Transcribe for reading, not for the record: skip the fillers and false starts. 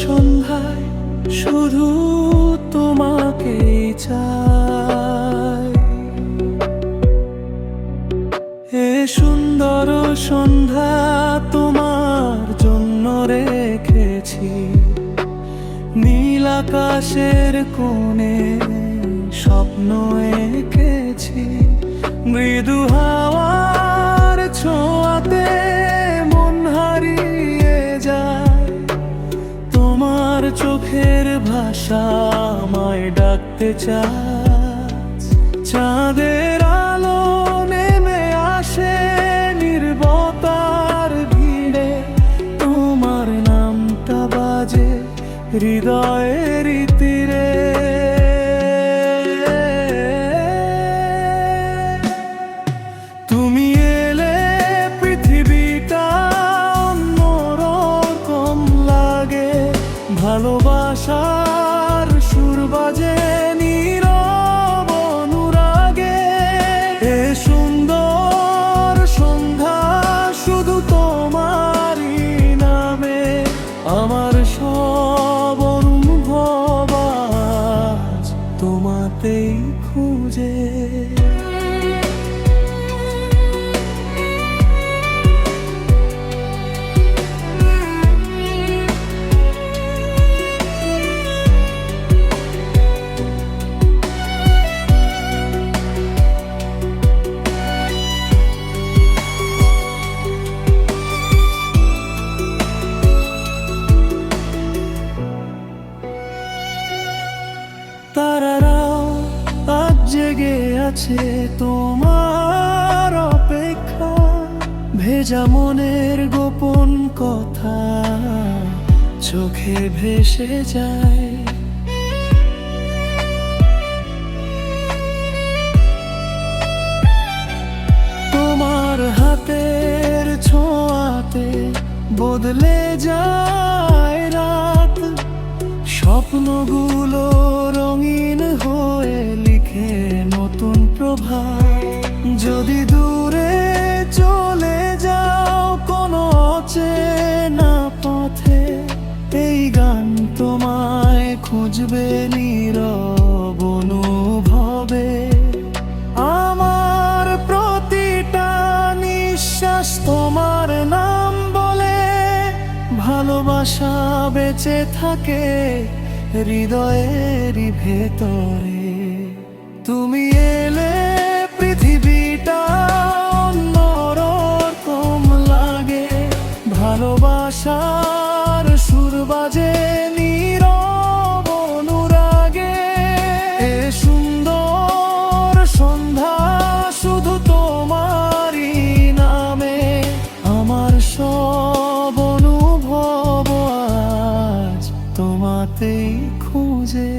সন্ধ্যায় শুধু তোমাকেই চাই। এ সুন্দর সন্ধ্যা তোমার জন্য রেখেছি, নীল আকাশের কোণে স্বপ্ন এঁকেছি। মৃদু হাওয়ার ছোঁয়াতে মন হারিয়ে যায়, তোমার চোখের ভাষা আমায় ডাকতে চায়। চাঁদের আলো নেমে আসে নীরবতার ভিড়ে, তোমার নামটা বাজে হৃদয়ের তীরে। তুমি এলে পৃথিবীটা অন্যরকম লাগে, ভালোবাসার সুর বাজে নীরব অনুরাগে। এ সুন্দর সন্ধ্যা শুধু তোমারই নামে, আমার সব অনুভব আজ তোমাতেই খুঁজে। তারারাও আজ জেগে আছে তোমার অপেক্ষা, ভেজা মনের গোপন কথা চোখে ভেসে যায়। তোমার হাতের ছোঁয়াতে বদলে যায় রাত, স্বপ্নগুলো রঙিন হয়ে লিখে নতুন প্রভাত। যদি দূরে চলে যাও কোনো অচেনা পথে, এই গান তোমায় খুঁজবে নীরব অনুভবে। আমার প্রতিটা নিঃশ্বাস তোমার নাম বলে, ভালোবাসা বেঁচে থাকে হৃদয়েরই ভেতরে। তুমি এলে পৃথিবীটা অন্যরকম লাগে, ভালোবাসার সুর বাজে নীরব অনুরাগে। এ সুন্দর সন্ধ্যা শুধু তোমারই নামে, আমার সব অনুভব আজ তোমাতেই খুঁজে।